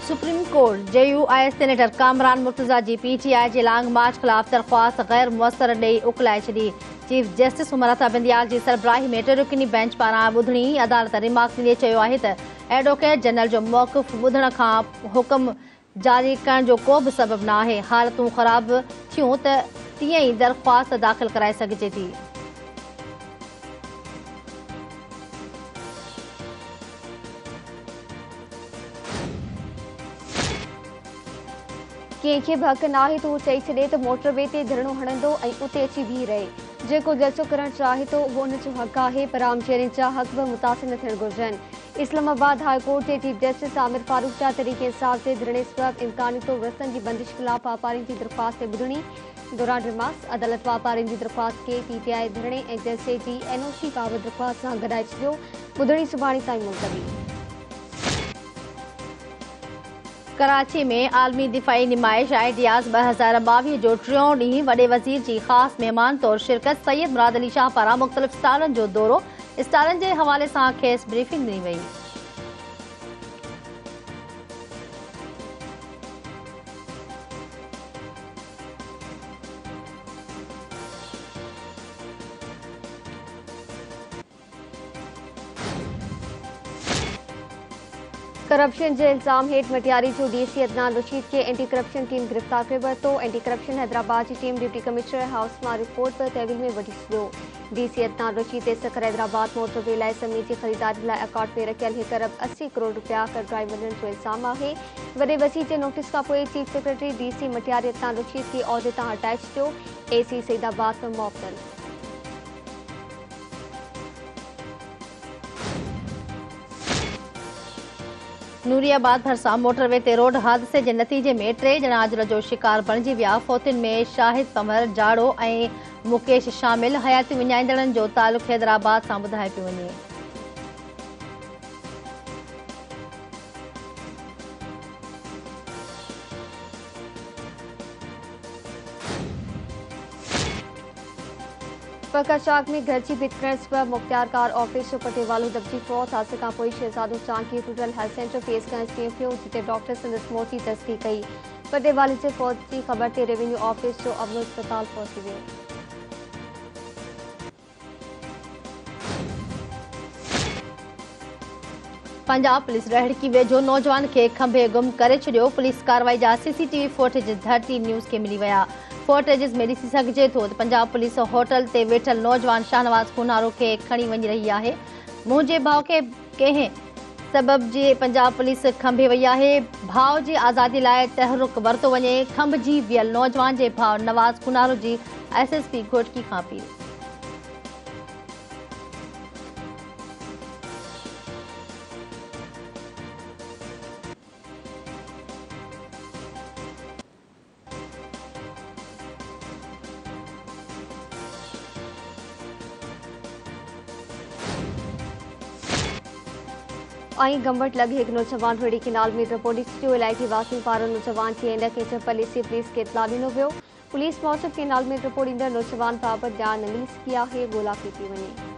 Supreme court JUI senator Kamran Murtaza जी PTI जे long march खिलाफ दरख्वास्त गैर मुअस्सर ॾेई उकलाए छॾी। चीफ जस्टिस उमर बिंदियाल जी सरबराही में टे रुकनी बेंच पारां ॿुधणी अदालत रिमार्क ॾींदे चयो आहे त एडवोकेट जनरल जो मौक़िफ़ ॿुधण खां हुकुम जारी करण जो को बि सबब न आहे। हालतूं ख़राब थियूं त तीअं ई दरख्वास्त दाख़िल कराए सघिजे थी। कंहिंखे भी हक़ नाहे तो चई छॾे त मोटरवे ते धरणो हणंदो ऐं उते अची बीह रहे। जेको जलसो करण चाहे तो उहो उन जो हक़ आहे, पर आम शहरियुनि जा हक़ भी मुतासिर न थियण घुरिजनि। इस्लामाबाद हाई कोर्ट जे चीफ जस्टिस आमिर फारूक जा तरीक़े इंसाफ़ जे धरणे सबब इम्कानी तौर रस्तनि जी बंदिश खिलाफ वापारियुनि जी दरख़्वास्त ते ॿुधणी दौरान रिमार्क्स अदालत वापारियुनि जी दरख़्वास्त खे PTI धरणे ऐं जलसे जी NOC बाबति दरख़्वास्त सां गॾाए छॾियो। ॿुधणी सुभाणे ताईं मुलतवी। कराची में आलमी दिफ़ाई नुमाइश आइडियाज़ 2022 जो टियों ॾींहुं वॾे वज़ीर जी ख़ासि महिमान तौर शिरकत। सैयद मुराद अली शाह पारां मुख़्तलिफ़ स्टालनि जो दौरो, स्टालनि जे हवाले सां खेसि ब्रीफिंग ॾिनी वई। करप्शन जे इल्ज़ाम हेठ मटियारी जो DC अदनान रशीद के एंटी करप्शन टीम गिरफ्तार करे वरितो। एंटी करप्शन हैदराबाद जी टीम डिप्टी कमिश्नर हाउस मां रिपोर्ट पर तहवील में वठी छॾियो। DC अदनान रशीद ते सखर हैदराबाद मोटरवे लाइ ज़मीन जी ख़रीदारी लाइ अकाउंट में रखियल 1 अरब 80 करोड़ रुपया कढाए वञण जो इल्ज़ाम आहे। वॾे वज़ीर जे नोटिस खां पोइ chief secretary DC Matiari Adnan Rashid खे उहिदे तां हटाए छॾियो। AC सईदाबाद में मुअत्तल। नूरियाबाद भरसां मोटरवे ते रोड हादसे जे नतीजे में 3 ॼणा अजर जो शिकार बणिजी विया। फौतियुनि में शाहिद पंवर जाड़ो ऐं मुकेश शामिल। हयाती विञाईंदड़नि जो तालुक़ हैदराबाद सां ॿुधाए पियो वञे। पकाशाक में घर जी भित करण सबब मुख्तियार कार ऑफिस जो पटेवालो दबजी फौत। हादसे खां पोइ शहजादो चांकी रूरल हेल्थ सेंटर फेस करण पियो, जिते डॉक्टर संदसि मौत जी तस्दीक कई। पटेवाले जे फौत जी ख़बर ते रेवेन्यू ऑफिस जो अमलो अस्पताल पहुची वियो। पंजाब पुलिस रहड़की वेझो नौजवान खे खंभे गुम करे छॾियो। पुलिस कार्रवाई जा CCTV फुटेज धरती न्यूज़ खे मिली विया। फुटेज में ॾिसी सघिजे थो त पंजाब पुलिस होटल ते वेठल नौजवान शाहनवाज़ खुनारो खे खणी वञी रही आहे। मुंहिंजे भाउ खे कंहिं सबब जे पंजाब पुलिस खंभे वई आहे। भाउ जी आज़ादी लाइ तहरुक वरितो वञे। खंभजी वियल नौजवान जे भाउ नवाज़ खुनारो जी SSP घोटकी खां अपील। गंबट लगे एक नौजवान रेडी किनाल में रिपोर्टिंग स्टूडियो इलाइक़ी वासी पारो नौजवान की एंड के चपल से पुलिस के इतला ॾिनो वियो। पुलिस मौसम किनाल में रिपोर्ट ईंदड़ नौजवान बाबति ॼाण न मिली सघी आहे। ॻोल्हा कई थी वञे।